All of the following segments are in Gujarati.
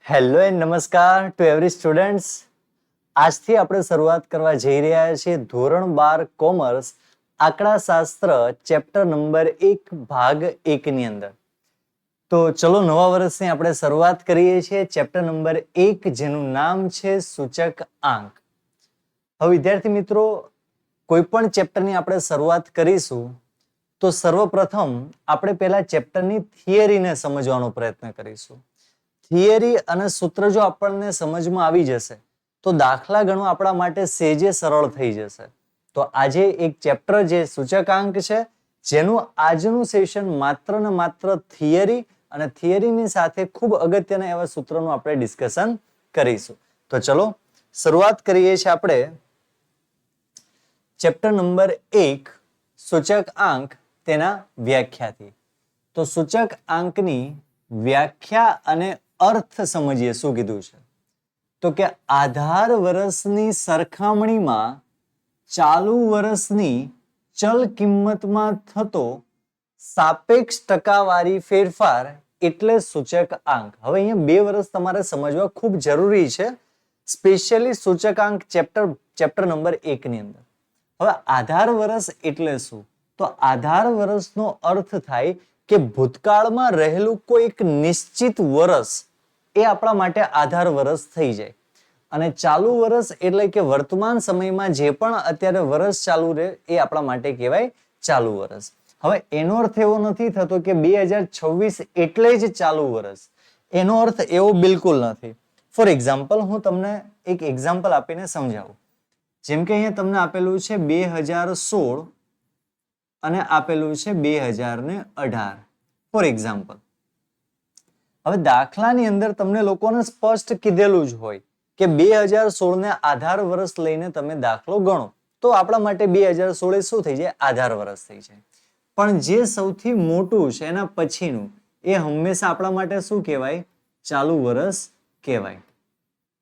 હેલો એન્ડ નમસ્કાર ટુ એવરી સ્ટુડન્ટ્સ. આજથી આપણે શરૂઆત કરવા જઈ રહ્યા છીએ ધોરણ 12 કોમર્સ આંકડાશાસ્ત્ર ચેપ્ટર નંબર 1 ભાગ 1 ની અંદર. તો ચલો નવા વર્ષની આપણે શરૂઆત કરીએ છીએ ચેપ્ટર નંબર 1 જેનું નામ છે સૂચક આંક. હવે વિદ્યાર્થી મિત્રો, કોઈ પણ ચેપ્ટરની આપણે શરૂઆત કરીશું તો સર્વપ્રથમ આપણે પહેલા ચેપ્ટરની થિયરીને સમજવાનો પ્રયત્ન કરીશું. થિયરી અને સૂત્ર જો આપણને સમજમાં આવી જશે તો દાખલા ગણવા આપણા માટે સહેજે સરળ થઈ જશે. તો આજે એક ચેપ્ટર જે સૂચકાંક છે, જેનું આજનું સેશન માત્ર ને માત્ર થિયરી અને થિયરીની સાથે ખૂબ અગત્યના એવા સૂત્રોનું આપણે ડિસ્કશન કરીશું. તો ચલો શરૂઆત કરીએ છીએ આપણે ચેપ્ટર નંબર 1 સૂચક આંક તેના વ્યાખ્યાથી. તો સૂચક આંકની વ્યાખ્યા અને અર્થ સમજીએ. શું કીધું છે તો કે આધાર વર્ષની સરખામણીમાં ચાલુ વર્ષની ચલ કિંમતમાં થતો સાપેક્ષ ટકાવારી ફેરફાર એટલે સૂચક આંક. હવે અહીંયા 2 વર્ષ તમારે સમજવા ખૂબ જરૂરી છે, સ્પેશિયલી સૂચકાંક ચેપ્ટર નંબર 1 ની અંદર. હવે આધાર વર્ષ એટલે શું? તો આધાર વર્ષનો અર્થ થાય કે ભૂતકાળમાં રહેલું કોઈ એક નિશ્ચિત વર્ષ એ આપણા માટે આધાર વર્ષ થઈ જાય. અને ચાલુ વર્ષ એટલે કે વર્તમાન સમયમાં જે પણ અત્યારે વર્ષ ચાલુ રહે એ આપણા માટે કહેવાય ચાલુ વર્ષ. હવે એનો અર્થ એવો નથી થતો કે 2026 એટલે જ ચાલુ વર્ષ. એનો અર્થ એવો બિલકુલ નથી. ફોર એક્ઝામ્પલ હું તમને એક એક્ઝામ્પલ આપીને સમજાવું. જેમ કે અહીંયા તમને આપેલું છે 2016 અને આપેલું છે 2018. ફોર એક્ઝામ્પલ, હવે દાખલાની અંદર તમને લોકોને સ્પષ્ટ કીધેલું જ હોય કે 2016 ને આધાર વર્ષ લઈને તમે દાખલો ગણો તો આપણા માટે 2016 એ શું થઈ જાય? આધાર વર્ષ થઈ જાય. પણ જે સૌથી મોટું છે એના પછીનું એ હંમેશા આપણા માટે શું કહેવાય? ચાલુ વર્ષ કહેવાય.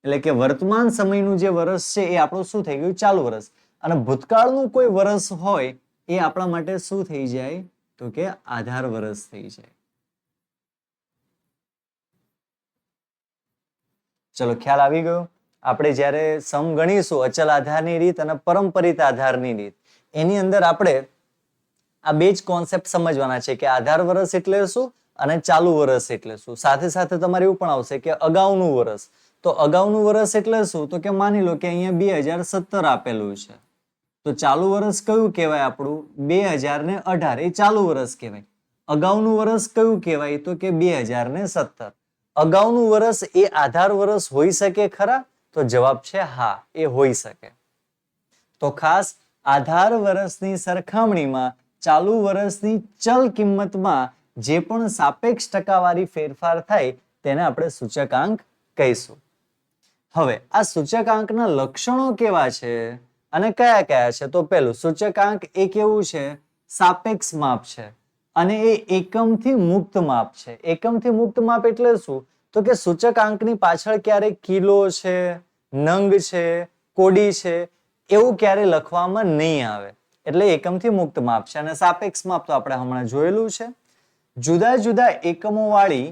એટલે કે વર્તમાન સમયનું જે વર્ષ છે એ આપણું શું થઈ ગયું? ચાલુ વર્ષ. અને ભૂતકાળનું કોઈ વર્ષ હોય એ આપણા માટે શું થઈ જાય? તો કે આધાર વર્ષ થઈ જાય. ચલો ખ્યાલ આવી ગયો? આપણે જ્યારે સમ ગણીશું અચલ આધારની રીત અને પરંપરિત આધારની રીત, એની અંદર આપણે આ 2 જ કોન્સેપ્ટ સમજવાના છે કે આધાર વર્ષ એટલે શું અને ચાલુ વર્ષ એટલે શું. સાથે સાથે તમારે એવું પણ આવશે કે અગાઉનું વર્ષ. તો અગાઉનું વર્ષ એટલે શું? તો કે માની લો કે અહીંયા 2017 આપેલું છે, તો ચાલુ વર્ષ કયું કહેવાય આપણું? 2018. એ ચાલુ વર્ષ કહેવાય. અગાઉનું વર્ષ કયું કહેવાય? તો કે 2017. અગાઉનું વર્ષ એ આધાર વર્ષ હોઈ શકે ખરા? તો જવાબ છે હા, એ હોઈ શકે. તો ખાસ આધાર વર્ષની સરખામણીમાં ચાલુ વર્ષની ચલ કિંમતમાં જે પણ સાપેક્ષ ટકાવારી ફેરફાર થાય તેને આપણે સૂચકાંક કહીશું. હવે આ સૂચકાંકના લક્ષણો કેવા છે અને કયા કયા છે? તો પહેલું, સૂચકાંક એ કેવું છે? સાપેક્ષ માપ છે અને એ એકમથી મુક્ત માપ છે. એકમથી મુક્ત માપ એટલે શું? તો કે સૂચકાંકની પાછળ ક્યારેય કિલો છે, નંગ છે, કોડી છે એવું ક્યારે લખવામાં નહીં આવે. એટલે એકમથી મુક્ત માપ છે. અને સાપેક્ષ માપ તો આપણે હમણાં જોયેલું છે. જુદા જુદા એકમો વાળી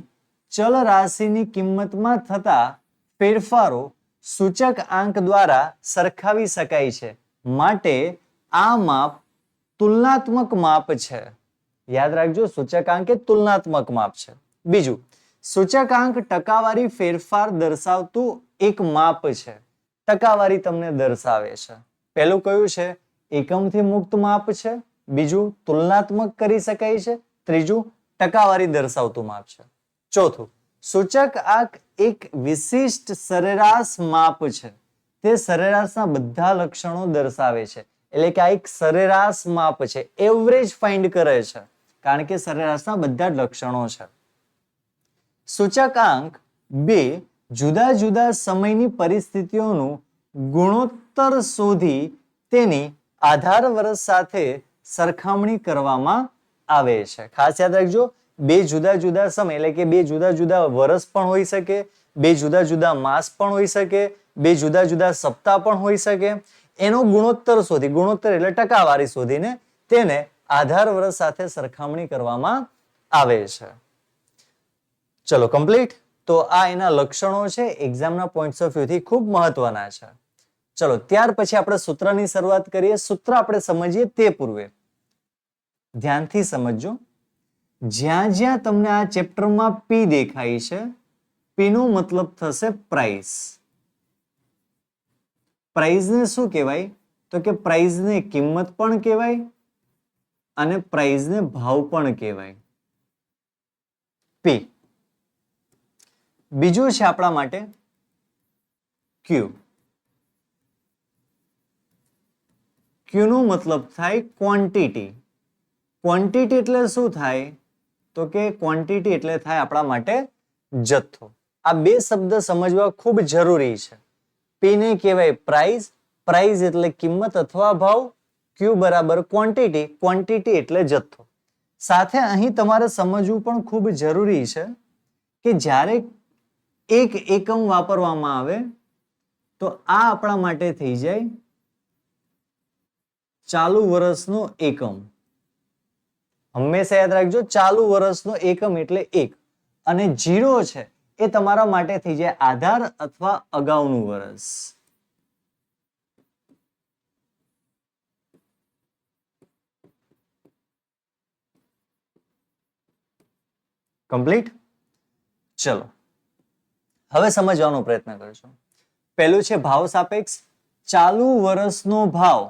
ચલ રાશિની કિંમતમાં થતા ફેરફારો સૂચક આંક દ્વારા સરખાવી શકાય છે. માટે આ માપ તુલનાત્મક માપ છે. યાદ રાખજો, સૂચકાંક એ તુલનાત્મક માપ છે. બીજું, સૂચકાંક ટકાવારી ફેરફાર દર્શાવતું એક માપ છે. ટકાવારી તમને દર્શાવે છે. પહેલું કયું છે? એકમથી મુક્ત માપ છે. બીજું, તુલનાત્મક કરી શકાય છે. ત્રીજું, ટકાવારી દર્શાવતું માપ છે. ચોથું, સૂચક આંક એક વિશિષ્ટ સરેરાશ માપ છે. તે સરેરાશના બધા લક્ષણો દર્શાવે છે. એટલે કે આ એક સરેરાશ માપ છે. એવરેજ ફાઇન્ડ કરે છે, કારણ કે સરેરાશના બધા જ લક્ષણો છે. સૂચકાંક 2 જુદા જુદા સમયની પરિસ્થિતિઓનું ગુણોત્તર શોધી તેની આધાર વર્ષ સાથે સરખામણી કરવામાં આવે છે. ખાસ યાદ રાખજો, 2 જુદા જુદા સમય એટલે કે 2 જુદા જુદા વર્ષ પણ હોઈ શકે, 2 જુદા જુદા માસ પણ હોઈ શકે, 2 જુદા જુદા સપ્તાહ પણ હોઈ શકે. એનો ગુણોત્તર શોધી, ગુણોત્તર એટલે ટકાવારી શોધીને તેને આધાર વર્ષ સાથે સરખામણી કરવામાં આવે છે. ચલો કમ્પ્લીટ. તો આ એના લક્ષણો છે, એક્ઝામના પોઈન્ટ્સ ઓફ વ્યૂ થી ખૂબ મહત્વના છે. ચલો ત્યાર પછી આપણે સૂત્રની શરૂઆત કરીએ. સૂત્ર આપણે સમજીએ તે પૂર્વે ધ્યાનથી સમજજો. જ્યાં જ્યાં તમને આ ચેપ્ટરમાં પી દેખાય છે, પી નો મતલબ થશે પ્રાઇસ. પ્રાઇઝને શું કહેવાય? તો કે પ્રાઇઝને કિંમત પણ કહેવાય અને પ્રાઇઝને ભાવ પણ કહેવાય. પી. બીજું છે આપણા માટે ક્યુ. ક્યુ નો મતલબ થાય ક્વોન્ટિટી. ક્વોન્ટિટી એટલે શું થાય? તો કે ક્વોન્ટિટી એટલે થાય આપણા માટે જથ્થો. આ બે શબ્દ સમજવા ખૂબ જરૂરી છે. પી ને કહેવાય પ્રાઇસ. પ્રાઇસ એટલે કિંમત અથવા ભાવ. ક્યુ બરાબર ક્વોન્ટિટી. ક્વોન્ટિટી એટલે જથ્થો. સાથે અહીં તમારે સમજવું પણ ખૂબ જરૂરી છે કે જ્યારે એક એકમ વાપરવામાં આવે તો આ આપણા માટે થઈ જાય ચાલુ વર્ષનો એકમ. હંમેશા યાદ રાખજો, ચાલુ વર્ષનો એકમ એટલે 1 અને 0 છે એ તમારા માટે થઈ જાય આધાર અથવા અગાઉનું વર્ષ. કમ્પ્લીટ. ચલો હવે સમજવાનો પ્રયત્ન કરજો. પહેલું છે ભાવ સાપેક્ષ. ચાલુ વર્ષનો ભાવ.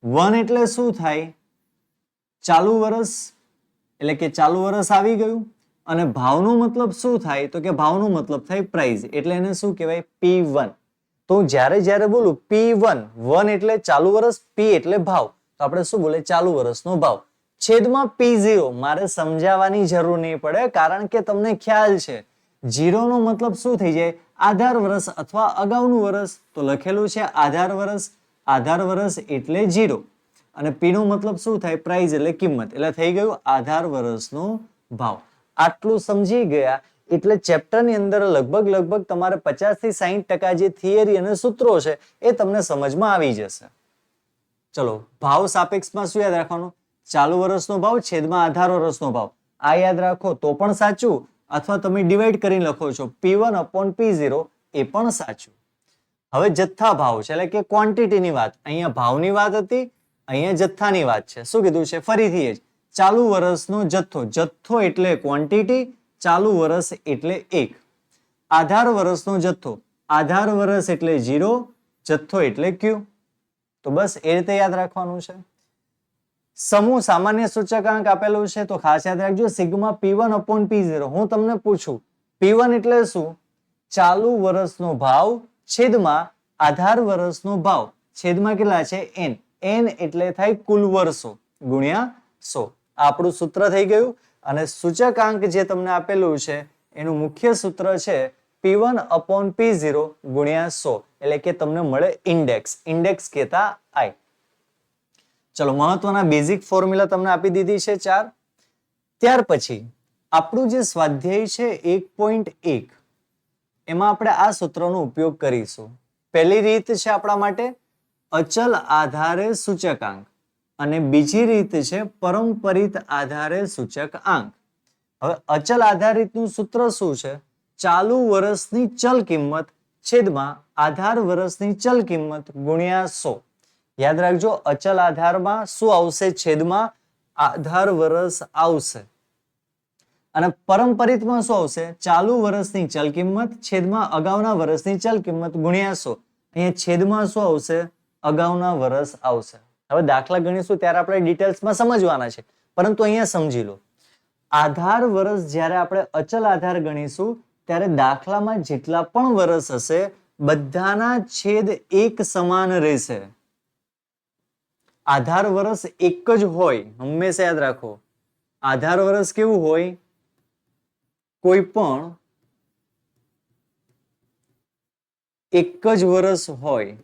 1 એટલે શું થાય? ચાલુ વર્ષ એટલે કે ચાલુ વર્ષ આવી ગયું. અને ભાવનો મતલબ શું થાય? તો કે ભાવનો મતલબ થાય પ્રાઇસ. એટલે એને શું કહેવાય? P1. તો જ્યારે જ્યારે બોલું P1, 1 એટલે ચાલુ વર્ષ, P એટલે ભાવ, તો આપણે શું બોલે? ચાલુ વર્ષનો ભાવ છેદમાં P0. મારે સમજાવવાની જરૂર નહીં પડે કારણ કે તમને ખ્યાલ છે. 0 નો મતલબ શું થઈ જાય? આધાર વર્ષ અથવા અગાઉનું વર્ષ. તો લખેલું છે આધાર વર્ષ. આધાર વર્ષ એટલે 0 અને P નો મતલબ શું થાય? પ્રાઇસ એટલે કિંમત. એટલે થઈ ગયું આધાર વર્ષનો ભાવ. આટલું સમજી ગયા એટલે ચેપ્ટરની અંદર લગભગ તમારે 50 થી 60% જે થિયરી અને સૂત્રો છે એ તમને સમજમાં આવી જશે. ચલો ભાવ સાપેક્ષમાં શું યાદ રાખવાનું? ચાલુ વર્ષનો ભાવ છેદમાં આધાર વર્ષનો ભાવ. આ યાદ રાખો તો પણ સાચું, અથવા તમે ડિવાઈડ કરીને લખો છો P1/P0 એ પણ સાચું. હવે જથ્થા ભાવ છે એટલે કે ક્વોન્ટિટીની વાત. અહીંયા ભાવની વાત હતી, અહીંયા જથ્થાની વાત છે. શું કીધું છે? ફરીથી એ જ ચાલુ વર્ષનો જથ્થો. જથ્થો એટલે ક્વોન્ટિટી, ચાલુ વર્ષ એટલે 1. આધાર વર્ષનો જથ્થો. આધાર વર્ષ એટલે 0, જથ્થો એટલે Q. તો બસ એ રીતે યાદ રાખવાનું છે. સમૂહ સામાન્ય સૂચકાંક આપેલું છે તો ખાસ યાદ રાખજો સિગ્મા P1/P0. હું તમને પૂછું P1 એટલે શું? ચાલુ વર્ષનો ભાવ છેદમાં આધાર વર્ષનો ભાવ. છેદમાં કેટલા છે? n. n એટલે થાય કુલ વર્ષો ગુણ્યા 100. આપણું સૂત્ર થઈ ગયું. અને સૂચકાંક જે તમને આપેલું છે એનું મુખ્ય સૂત્ર છે P1/P0 ગુણ્યા 100. એટલે કે તમને મળે ઇન્ડેક્સ. ઇન્ડેક્સ કહેતા I. ચલો મહત્વના બેઝિક ફોર્મ્યુલા તમને આપી દીધી છે 4. ત્યાર પછી આપણું જે સ્વાધ્યાય છે 1.1 એમાં આપણે આ સૂત્રનો ઉપયોગ કરીશું. પહેલી રીત છે આપણા માટે અચલ આધારે સૂચકાંક અને બીજી રીત છે પરંપરિત આધારે સૂચકાંક. હવે અચલ આધારિતનું સૂત્ર શું છે? ચાલુ વર્ષની ચલ કિંમત છેદમાં આધાર વર્ષની ચલ કિંમત ગુણ્યા 100. યાદ રાખજો અચલ આધારમાં શું આવશે? છેદમાં આધાર વર્ષ આવશે. અને પરંપરિતમાં શું આવશે? ચાલુ વર્ષની ચલ કિંમત છેદમાં અગાઉના વર્ષની ચલ કિંમત ગુણ્યા 100. અહીંયા છેદમાં શું આવશે? અગાઉના વર્ષ આવશે. હવે દાખલા ગણીશું ત્યારે આપણે ડિટેલ્સમાં સમજવાના છે, પરંતુ અહીંયા સમજી લો. આધાર વર્ષ જ્યારે આપણે અચલ આધાર ગણીશું ત્યારે દાખલામાં જેટલા પણ વર્ષ હશે બધાના છેદ એક સમાન રહેશે. આધાર વર્ષ એક જ હોય. હંમેશા યાદ રાખો આધાર વર્ષ કેવું હોય? કોઈ પણ એક જ વર્ષ હોય.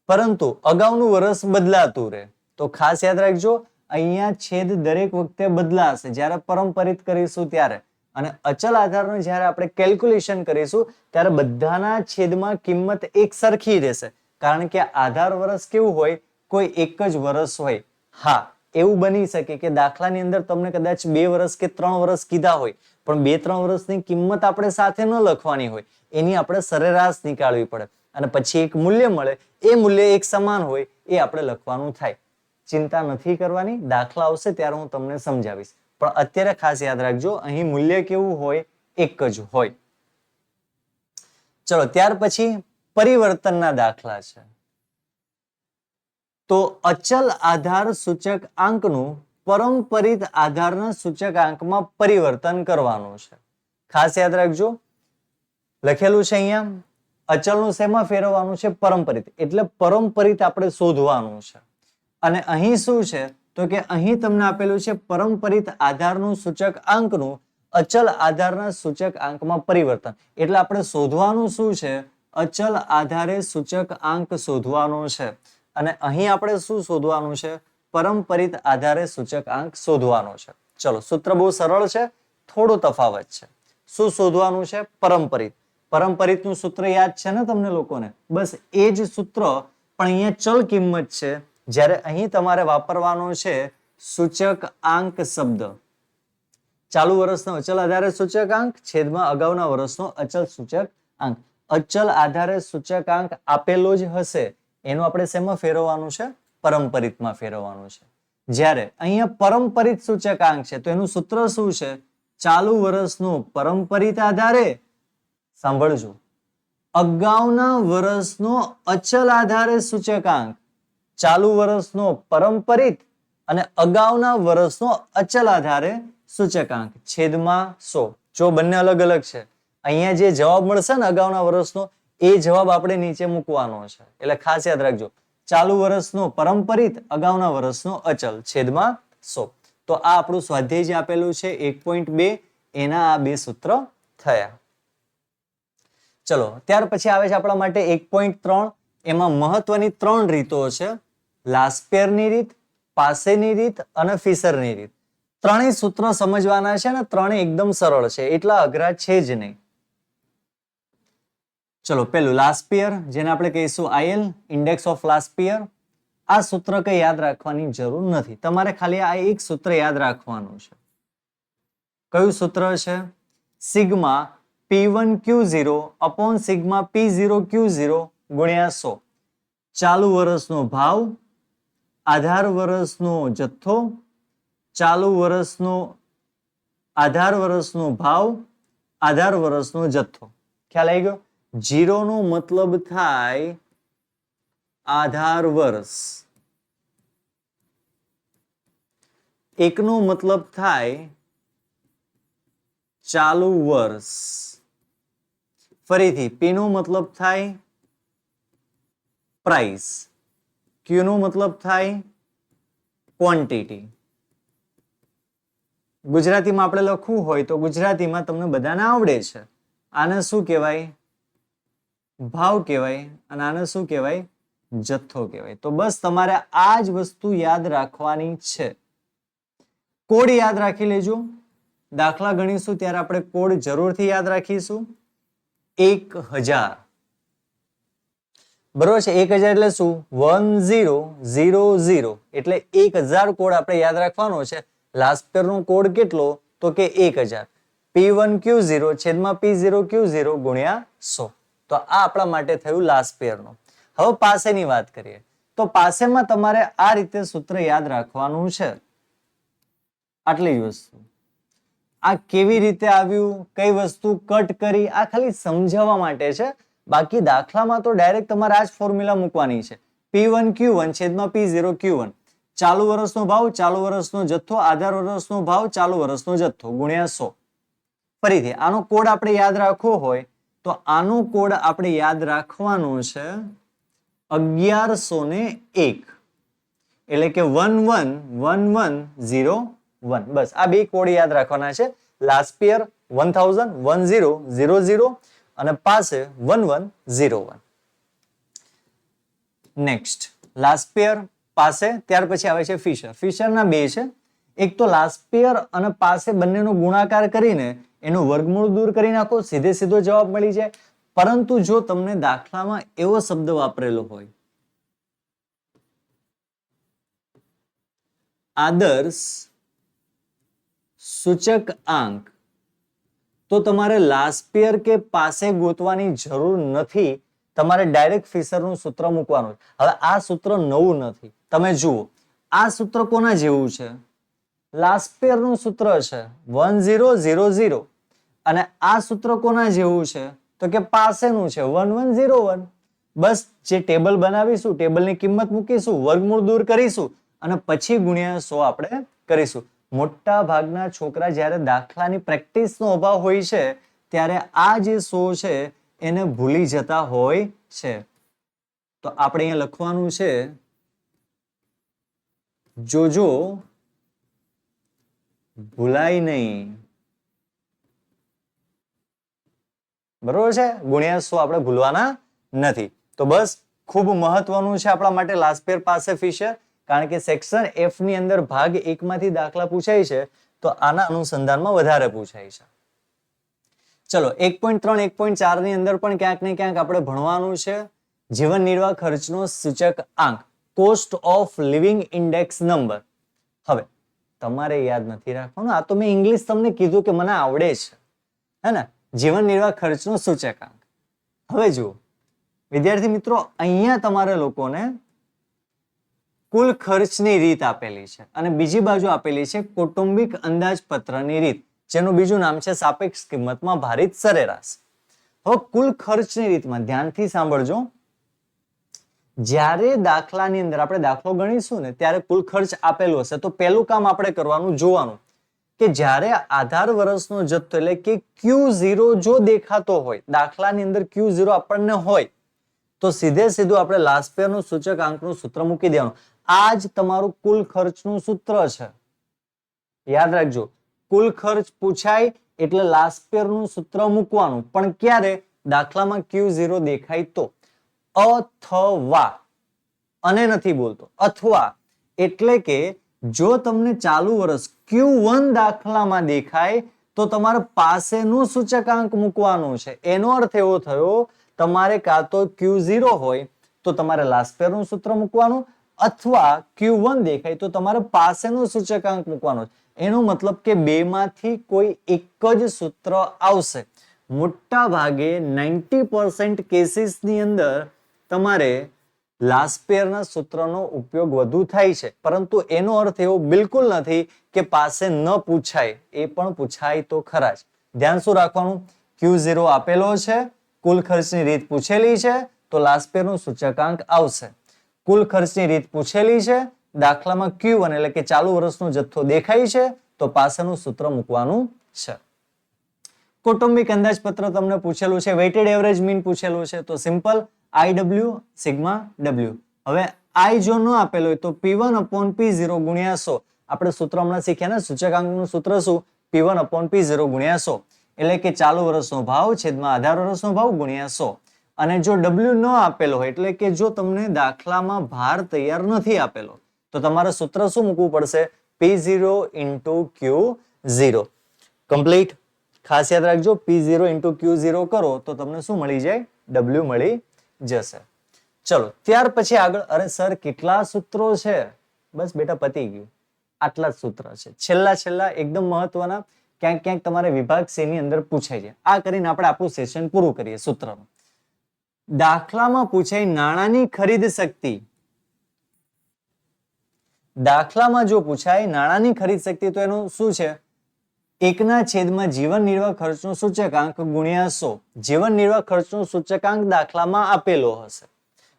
પરંતુ અગાઉનું વર્ષ બદલાતું રહે. તો ખાસ યાદ રાખજો અહીંયા છેદ દરેક વખતે બદલાશે જ્યારે પરંપરિત કરીશું ત્યારે. અને અચલ આધારનું જ્યારે આપણે કેલ્ક્યુલેશન કરીશું ત્યારે બધાના છેદમાં કિંમત એક સરખી રહેશે. કારણ કે આધાર વર્ષ કેવું હોય? કોઈ એક જ વર્ષ હોય. હા, એવું બની શકે કે દાખલાની અંદર તમને કદાચ 2 વર્ષ કે 3 વર્ષ કીધા હોય, પણ 2-3 વર્ષની કિંમત આપણે સાથે ન લખવાની હોય, એની આપણે સરેરાશ નીકાળવી પડે અને પછી એક મૂલ્ય મળે, એ મૂલ્ય એક સમાન હોય એ આપણે લખવાનું થાય. ચિંતા નથી કરવાની, દાખલા આવશે ત્યારે હું તમને સમજાવીશ, પણ અત્યારે ખાસ યાદ રાખજો, અહીં મૂલ્ય કેવું હોય? એક જ હોય. ચલો ત્યાર પછી પરિવર્તનના દાખલા છે. તો અચલ આધાર સૂચક આંકનું પરંપરિત આધારના સૂચકાંકમાં પરિવર્તન કરવાનું છે. ખાસ યાદ રાખજો, લખેલું છે અહીંયા, અચલનું શેમાં ફેરવવાનું છે? પરંપરિત. એટલે પરંપરિત આપણે શોધવાનું છે. અને અહીં શું છે? તો કે અહીં તમને આપેલું છે પરંપરિત આધારનું સૂચક આંકનું અચલ આધારના સૂચક આંકમાં પરિવર્તન. એટલે આપણે શોધવાનું શું છે? અચલ આધારે સૂચક આંક શોધવાનો છે. અને અહીં આપણે શું શોધવાનું છે? પરંપરિત આધારે સૂચક આંક શોધવાનો છે. ચલો, સૂત્ર બહુ સરળ છે, થોડો તફાવત છે. શું શોધવાનું છે? પરંપરિત. પરંપરિતનું સૂત્ર યાદ છે ને તમને લોકોને? બસ એ જ સૂત્ર, પણ અહીંયા ચલ કિંમત છે, જ્યારે અહીં તમારે વાપરવાનો છે સૂચક આંક શબ્દ. ચાલુ વર્ષનો અચલ આધારે સૂચક આંક છેદમાં અગાઉના વર્ષનો અચલ સૂચક આંક. અચલ આધારે સૂચક આંક આપેલો જ હશે, એનું આપણે શેમાં ફેરવવાનું છે? પરંપરિતમાં ફેરવવાનું છે. જ્યારે અહીંયા પરંપરિત સૂચકાંક છે, તો એનું સૂત્ર શું છે? ચાલુ વર્ષનો પરંપરિત આધારે, સાંભળજો, અગાઉના વર્ષનો અચલ આધારે સૂચકાંક. ચાલુ વર્ષનો પરંપરિત અને અગાઉના વર્ષનો અચલ આધારે સૂચકાંક છેદમાં 100. જો બંને અલગ અલગ છે, અહીંયા જે જવાબ મળશે ને અગાઉના વર્ષનો, એ જવાબ આપણે નીચે મૂકવાનો છે. એટલે ખાસ યાદ રાખજો, ચાલુ વર્ષનો પરંપરિત, અગાઉના વર્ષનો અચલ છેદમાં 100. તો આ આપણું સ્વાધ્યાય જે આપેલું છે 1.2, એના આ બે સૂત્ર થયા. ચલો ત્યાર પછી આવે છે આપણા માટે 1.3. એમાં મહત્વની 3 રીતો છે: લાસ્પેરની રીત, પાસેની રીત અને ફિશરની રીત. ત્રણેય સૂત્ર સમજવાના છે ને ત્રણેય એકદમ સરળ છે, એટલા અઘરા છે જ નહીં. ચલો પેલું લાસ્પિયર, જેને આપણે કહીશું IL, ઇન્ડેક્સ ઓફ લાસ્પિયર. આ સૂત્ર કઈ યાદ રાખવાની જરૂર નથી, તમારે ખાલી આ એક સૂત્ર યાદ રાખવાનું છે. કયું સૂત્ર છે? Sigma P1Q0 upon sigma P0Q0 ગુણ્યા 100. ચાલુ વર્ષનો ભાવ, આધાર વર્ષનો જથ્થો, ચાલુ વર્ષનો આધાર વર્ષનો ભાવ, આધાર વર્ષનો જથ્થો. ખ્યાલ આવી ગયો? 0 નો મતલબ થાય આધાર વર્ષ, 1 નો મતલબ થાય ચાલુ વર્ષ, ફરીથી P નો મતલબ થાય પ્રાઇસ, Q નો મતલબ થાય ક્વોન્ટિટી. ગુજરાતીમાં આપણે લખવું હોય તો ગુજરાતીમાં તમને બધાને આવડે છે. આને શું કહેવાય? ભાવ કહેવાય. અને આને શું કહેવાય? જથ્થો કહેવાય. તો બસ તમારે આ જ વસ્તુ યાદ રાખવાની છે. કોડ યાદ રાખી લેજો. દાખલા ગણીશું ત્યારે આપણે કોડ જરૂરથી યાદ રાખીશું. 1000. બરોબર છે? 1000 એટલે શું? 1000 એટલે 1000 કોડ આપણે યાદ રાખવાનો છે. લાસ્પેરનો કોડ કેટલો? તો કે 1000. P1Q0 છેદમાં P0Q0 ગુણ્યા 100. તો આ આપણા માટે થયું લાસ્પેરનો. હવે પાસેની વાત કરીએ તો પાસેમાં તમારે આ રીતે સૂત્ર યાદ રાખવાનું છે. આટલી જ વસ્તુ. આ કેવી રીતે આવ્યું, કઈ વસ્તુ કટ કરી, આ ખાલી સમજાવવા માટે છે. બાકી દાખલામાં તો ડાયરેક્ટ તમારે આ જ ફોર્મ્યુલા મૂકવાની છે. P1Q1 છેદમાં P0Q1. ચાલુ વર્ષનો ભાવ, ચાલુ વર્ષનો જથ્થો, આધાર વર્ષનો ભાવ, ચાલુ વર્ષનો જથ્થો ગુણ્યા 100. ફરીથી આનો કોડ આપણે યાદ રાખવો હોય તો આનો કોડ આપણે યાદ રાખવાનો છે 1101. એટલે કે 111101. બસ આ બે કોડ યાદ રાખવાના છે. લાસ્પિયર 1000 1000 અને પાસે 1101. નેક્સ્ટ લાસ્પિયર, પાસે, ત્યાર પછી આવે છે ફિશર. ફિશરના બે છે. એક તો લાસ્પિયર અને પાસે બંનેનો ગુણાકાર કરીને એનું વર્ગમૂળ દૂર કરી નાખો, સીધે સીધો જવાબ મળી જાય. પરંતુ જો તમને દાખલામાં એવો શબ્દ વાપરેલો હોય, આદર્શ સૂચક આંક, તો તમારે લાસ્પિયર કે પાસે ગોતવાની જરૂર નથી, તમારે ડાયરેક્ટ ફિશરનું સૂત્ર મૂકવાનું. હવે આ સૂત્ર નવું નથી, તમે જુઓ આ સૂત્ર કોના જેવું છે? લાસ્પિયરનું સૂત્ર છે 1000, અને આ સૂત્ર કોના જેવું છે? તો કે પાસેનું છે 1101. બસ જે ટેબલ બનાવીશું, ટેબલની કિંમત મૂકીશું, વર્ગમૂળ દૂર કરીશું અને પછી ગુણ્યા 100 આપણે કરીશું. મોટા ભાગના છોકરા જ્યારે દાખલાની પ્રેક્ટિસનો અભાવ હોય છે ત્યારે આ જે 100 છે એને ભૂલી જતા હોય છે. તો આપણે અહીંયા લખવાનું છે જોજો ભૂલાય નહીં. બરોબર છે? ગુણ્યા 100 આપણે ભૂલવાના નથી. તો બસ ખૂબ મહત્વનું છે આપણા માટે લાસ્પિયર પાસે ફિશર, કારણ કે સેક્શન F ની અંદર ભાગ 1 માંથી દાખલા પૂછાય છે, તો આના અનુસંધાનમાં વધારે પૂછાય છે. ચલો 1.3 1.4 ની અંદર પણ ક્યાંક ને ક્યાંક આપણે ભણવાનું છે જીવન નિર્વાહ ખર્ચનો સૂચક આંક, cost of living index number. હવે તમારે યાદ નથી રાખવાનું, આ તો મેં ઇંગ્લિશ તમને કીધું કે મને આવડે છે, હે ને? જીવન નિર્વાહ ખર્ચનો સૂચકાંક. હવે જુઓ વિદ્યાર્થી મિત્રો, અહીંયા તમારે લોકોને કુલ ખર્ચની રીત આપેલી છે અને બીજી બાજુ આપેલી છે કૌટુંબિક અંદાજપત્રની રીત, જેનું બીજું નામ છે સાપેક્ષ કિંમતમાં ભારિત સરેરાશ. હવે કુલ ખર્ચની રીતમાં ધ્યાનથી સાંભળજો. જ્યારે દાખલાની અંદર આપણે દાખલો ગણીશું ને ત્યારે કુલ ખર્ચ આપેલો હશે, તો પહેલું કામ આપણે કરવાનું જોવાનું કે જ્યારે આધાર વર્ષનો જથ્થો એટલે કે Q0 જો દેખાતો હોય, દાખલાની અંદર Q0 આપણને હોય, તો સીધે સીધું આપણે લાસ્પિયરનું સૂચક આંકનું સૂત્ર મૂકી દેવાનું. આ જ તમારું કુલ ખર્ચનું સૂત્ર છે. યાદ રાખજો, કુલ ખર્ચ પૂછાય એટલે લાસ્પિયરનું સૂત્ર મૂકવાનું, પણ ક્યારે? દાખલામાં Q0 દેખાય તો. અથવા, અને નથી બોલતો, અથવા એટલે કે જો તમને ચાલુ વર્ષ Q1 દાખલામાં દેખાય તો તમારે પાસેનું સૂચકાંક મૂકવાનું છે. એનો અર્થ એવો થયો તમારે કાં તો Q0 હોય તો તમારે લાસ્પિયરનું સૂત્ર મૂકવાનું, અથવા Q1 દેખાય તો તમારે પાસેનું સૂચકાંક મૂકવાનું. એનો મતલબ કે બેમાંથી કોઈ એક જ સૂત્ર આવશે. મોટા ભાગે 90% કેસીસની અંદર તમારે લાસ્પિયરના સૂત્રનો ઉપયોગ વધુ થાય છે, પરંતુ એનો અર્થ એવો બિલકુલ નથી કે પાસે ન પૂછાય, એ પણ પૂછાય તો ખરા જ. ધ્યાન શું રાખવાનું? Q0 આપેલો છે, કુલ ખર્ચની રીત પૂછેલી છે, તો લાસ્પિયરનું સૂચકાંક આવશે. કુલ ખર્ચની રીત પૂછેલી છે, દાખલામાં Q1 એટલે કે ચાલુ વર્ષનો જથ્થો દેખાય છે, તો પાસેનું સૂત્ર મૂકવાનું છે. કૌટુંબિક અંદાજપત્ર તમને પૂછેલું છે, વેઇટેડ એવરેજ મીન પૂછેલું છે, તો સિમ્પલ IW સિગ્મા W. હવે I જો ન આપેલો હોય તો P1/P0 ગુણ્યા 100. આપણે સૂત્ર હમણાં શીખ્યા ને, સૂચકાંકનું સૂત્ર શું? P1/P0 ગુણ્યા 100, એટલે કે ચાલુ વર્ષનો ભાવ છેદમાં આધાર વર્ષનો ભાવ ગુણ્યા 100. અને જો W ન આપેલો હોય, એટલે કે જો તમને દાખલામાં ભાર તૈયાર નથી આપેલો, તો તમારે સૂત્ર શું મૂકવું પડશે? P0 × Q0. કમ્પ્લીટ. ખાસ યાદ રાખજો, P0 × Q0 કરો તો તમને શું મળી જાય? W મળી જશે. ચલો ત્યાર પછી આગળ, અરે સર કેટલા સૂત્રો છે? બસ બેટા પતી ગયું, આટલા જ સૂત્ર છે. છેલ્લા એકદમ મહત્વના, ક્યાંક ક્યાંક તમારે વિભાગ C ની અંદર પૂછાય છે. આ કરીને આપણે આપણું સેશન પૂરું કરીએ સૂત્રનું. દાખલામાં પૂછાય નાણાંની ખરીદ શક્તિ. દાખલામાં જો પૂછાય નાણાંની ખરીદ શક્તિ, તો એનું શું છે? 1/, જીવન નિર્વાહ ખર્ચનો સૂચકાંક ગુણ્યા 100. જીવન નિર્વાહ ખર્ચનો સૂચકાંક દાખલામાં આપેલો હશે.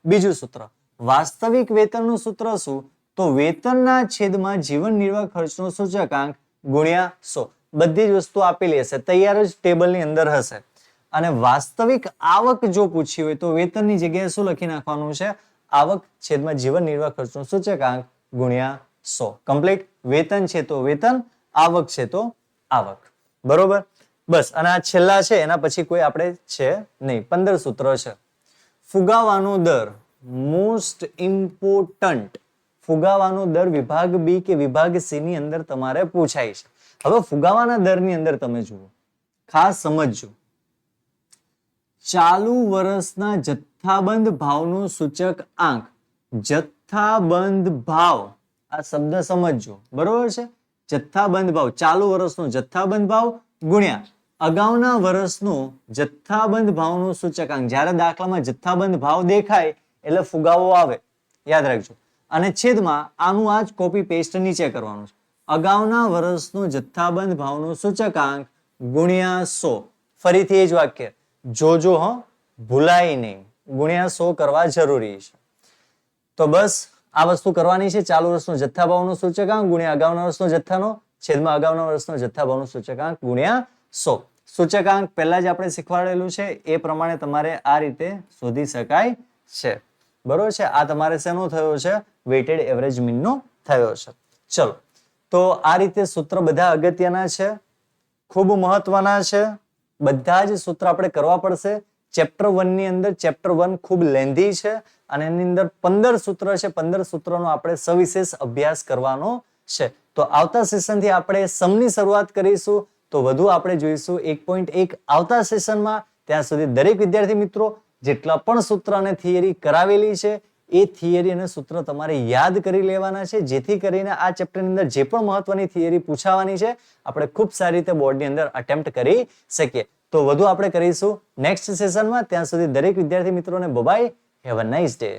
બીજું સૂત્ર, વાસ્તવિક વેતનનું સૂત્ર શું? તો વેતનના છેદમાં જીવન નિર્વાહ ખર્ચનો સૂચકાંક ગુણ્યા 100. બધી જ વસ્તુ આપેલી હશે, તૈયાર જ ટેબલની અંદર હશે. અને વાસ્તવિક આવક જો પૂછી હોય તો વેતનની જગ્યાએ શું લખી નાખવાનું છે? આવક છેદમાં જીવન નિર્વાહ ખર્ચનો સૂચકાંક ગુણ્યા 100. કમ્પ્લીટ. વેતન છે તો વેતન, આવક છે તો આવક. બરોબર? બસ. અને આ છેલ્લા છે, એના પછી કોઈ આપણે છે નહીં. 15 સૂત્ર છે. ફુગાવાનો દર, મોસ્ટ ઇમ્પોર્ટન્ટ. ફુગાવાનો દર વિભાગ B કે વિભાગ C ની અંદર તમારે પૂછાય છે. હવે ફુગાવાના દરની અંદર તમે જુઓ, ખાસ સમજજો, ચાલુ વર્ષના જથ્થાબંધ ભાવનું સૂચક આંક. જથ્થાબંધ ભાવ આ શબ્દ સમજજો, બરોબર છે? જથ્થાબંધ ભાવ, ચાલુ વર્ષનો જથ્થાબંધ ભાવ ગુણ્યા અગાઉના વર્ષનું જથ્થાબંધ ભાવનું સૂચકાંક. જ્યારે દાખલામાં જથ્થાબંધ ભાવ દેખાય એટલે ફુગાવો આવે, યાદ રાખજો. અને છેદમાં આનું આ જ કોપી પેસ્ટ નીચે કરવાનું છે. અગાઉના વર્ષનું જથ્થાબંધ ભાવનું સૂચકાંક ગુણ્યા 100. ફરીથી એ જ વાક્ય જોજો, હો, ભૂલાય નહીં. ગુણ્યા 100 કરવા જરૂરી છે. તો બસ આ વસ્તુ કરવાની છે. ચાલુ વર્ષનો જથ્થા ભાવનો સૂચકાંક ગુણ્યા અગાઉના વર્ષનો જથ્થાનો છેદમાં અગાઉના વર્ષનો જથ્થા ભાવનો સૂચકાંક ગુણ્યા 100. સૂચકાંક પહેલા જ આપણે શીખવાડેલું છે, એ પ્રમાણે તમારે આ રીતે શોધી શકાય છે, બરોબર છે? આ તમારે શેનો થયો છે? વેઇટેડ એવરેજ મીન નો થયો છે. ચલો, તો આ રીતે સૂત્ર બધા અગત્યના છે, ખૂબ મહત્વના છે. બધા જ સૂત્ર આપણે કરવા પડશે. ચેપ્ટર 1 ની અંદર ચેપ્ટર 1 ખૂબ લેન્ધી છે અને એની અંદર 15 સૂત્ર છે. 15 સૂત્રનો આપણે સવિશેષ અભ્યાસ કરવાનો છે. તો આવતા સેશનથી આપણે સમની શરૂઆત કરીશું. તો વધુ આપણે જોઈશું 1.1 આવતા સેશનમાં. ત્યાં સુધી દરેક વિદ્યાર્થી મિત્રો જેટલા પણ સૂત્ર અને થિયરી કરાવેલી છે એ થિયરી અને સૂત્ર તમારે યાદ કરી લેવાના છે, જેથી કરીને આ ચેપ્ટરની અંદર જે પણ મહત્વની થિયરી પૂછાવાની છે આપણે ખૂબ સારી રીતે બોર્ડની અંદર અટેમ્પ્ટ કરી શકીએ. તો વધુ આપણે કરીશું નેક્સ્ટ સેશનમાં. ત્યાં સુધી દરેક વિદ્યાર્થી મિત્રોને bye, have a nice day.